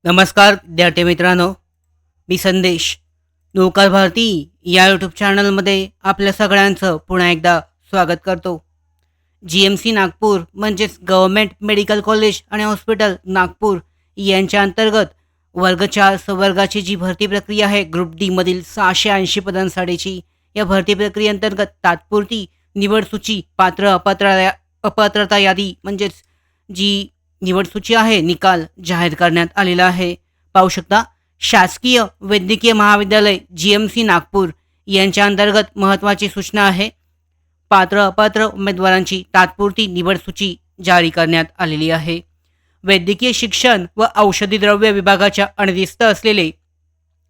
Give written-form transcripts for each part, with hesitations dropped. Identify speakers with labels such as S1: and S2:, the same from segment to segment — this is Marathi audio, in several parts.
S1: नमस्कार विद्यार्थी मित्रांनो, मी संदेश. नवकार भारती या यूट्यूब चॅनलमध्ये आपल्या सगळ्यांचं पुन्हा एकदा स्वागत करतो. GMC नागपूर म्हणजेच गव्हर्मेंट मेडिकल कॉलेज आणि हॉस्पिटल नागपूर यांच्या अंतर्गत वर्ग 4 संवर्गाची जी भरती प्रक्रिया आहे ग्रुप डी मधील 680 पदांसाठीची, या भरती प्रक्रियेअंतर्गत तात्पुरती निवड सूची, अपात्रता यादी म्हणजेच जी निवड सूची आहे, निकाल जाहीर करण्यात आलेला आहे. पाहू शकता, शासकीय वैद्यकीय महाविद्यालय GMC नागपूर यांच्या अंतर्गत महत्त्वाची सूचना आहे. पात्र अपात्र उमेदवारांची तात्पुरती निवड सूची जारी करण्यात आलेली आहे. वैद्यकीय शिक्षण व औषधी द्रव्य विभागाच्या अधीनस्थ असलेले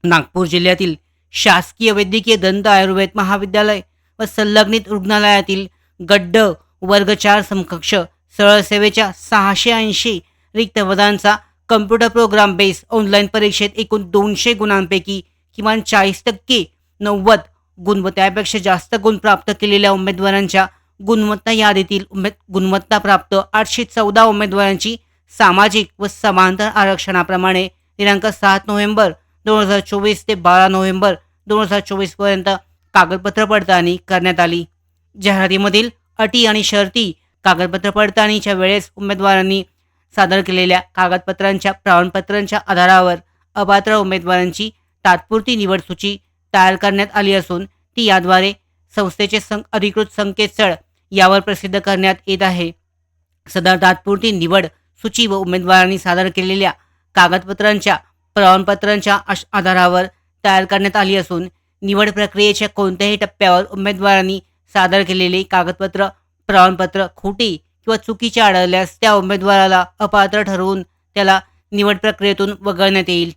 S1: नागपूर जिल्ह्यातील शासकीय वैद्यकीय दंत आयुर्वेद महाविद्यालय व संलग्नित रुग्णालयातील गड्ड वर्ग 4 समकक्ष सरळ सेवेच्या 680 रिक्त पदांचा कम्प्युटर प्रोग्राम बेस ऑनलाईन परीक्षेत एकूण 200 गुणांपैकी किमान 40% 90 गुण व त्यापेक्षा जास्त गुण प्राप्त केलेल्या उमेदवारांच्या गुणवत्ता यादीतील गुणवत्ता प्राप्त 814 उमेदवारांची सामाजिक व समांतर आरक्षणाप्रमाणे दिनांक 7 नोव्हेंबर 2024 ते 12 नोव्हेंबर 2024 पर्यंत कागदपत्र पडताळणी करण्यात आली. जाहिरातीमधील अटी आणि शर्ती. कागदपत्र पडताळणीच्या वेळेस उमेदवारांनी सादर केलेल्या कागदपत्रांच्या प्रमाणपत्रांच्या आधारावर अपात्र उमेदवारांची तात्पुरती निवड सूची तयार करण्यात आली असून ती याद्वारे संस्थेचे अधिकृत संकेतस्थळ यावर प्रसिद्ध करण्यात येत आहे. सदर तात्पुरती निवड सूची व उमेदवारांनी सादर केलेल्या कागदपत्रांच्या प्रमाणपत्रांच्या आधारावर तयार करण्यात आली असून निवड प्रक्रियेच्या कोणत्याही टप्प्यावर उमेदवारांनी सादर केलेली कागदपत्र प्रमाणपत्र खोटी किंवा चुकीचे आढळल्यास त्या उमेदवाराला अपात्र ठरवून त्याला निवड प्रक्रियेतून वगळण्यात येईल.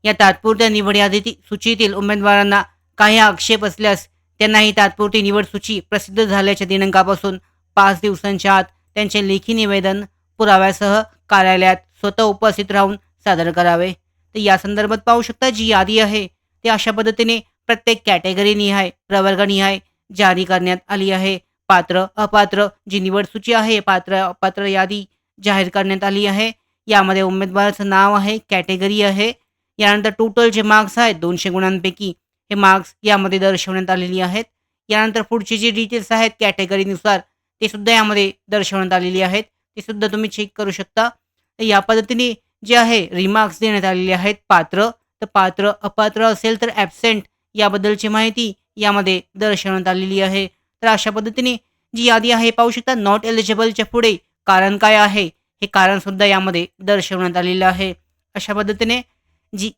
S1: या तात्पुरत्या निवड यादी सूचीतील उमेदवारांना काही आक्षेप असल्यास त्यांना ही तात्पुरती निवड सूची प्रसिद्ध झाल्याच्या दिनांकापासून 5 दिवसांच्या आत त्यांचे लेखी निवेदन पुराव्यासह कार्यालयात स्वतः उपस्थित राहून सादर करावे. तर या संदर्भात पाहू शकता, जी यादी आहे ती अशा पद्धतीने प्रत्येक कॅटेगरीनिहाय प्रवर्गनिहाय जारी करण्यात आली आहे. पात्र अपात्र जी निवड सूची आहे, पात्र अपात्र यादी जाहीर करण्यात आली आहे. यामध्ये उमेदवाराचं नाव आहे, कॅटेगरी आहे, यानंतर टोटल जे मार्क्स आहेत 200 गुणांपैकी हे मार्क्स यामध्ये दर्शवण्यात आलेली आहेत. यानंतर पुढची जी डिटेल्स आहेत कॅटेगरीनुसार ते सुद्धा यामध्ये दर्शवण्यात आलेली आहेत, ते सुद्धा तुम्ही चेक करू शकता. तर या पद्धतीने जे आहे रिमार्क्स देण्यात आलेले आहेत. पात्र तर पात्र, अपात्र असेल तर ॲबसेंट याबद्दलची माहिती यामध्ये दर्शवण्यात आलेली आहे. तर अशा पद्धतीने जी यादी आहे पाहू शकता. नॉट एलिजिबलच्या पुढे कारण काय आहे हे कारण सुद्धा यामध्ये दर्शवण्यात आलेलं आहे. अशा पद्धतीने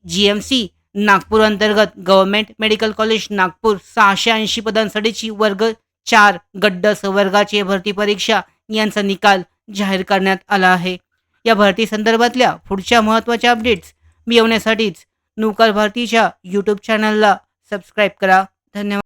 S1: GMC नागपूर अंतर्गत गव्हर्मेंट मेडिकल कॉलेज नागपूर 680 पदांसाठीची वर्ग 4 गड्ड संवर्गाची भरती परीक्षा यांचा निकाल जाहीर करण्यात आला आहे. या भरती संदर्भातल्या पुढच्या महत्त्वाच्या अपडेट्स मिळवण्यासाठीच नवकार भारतीच्या यूट्यूब चॅनलला सबस्क्राईब करा. धन्यवाद.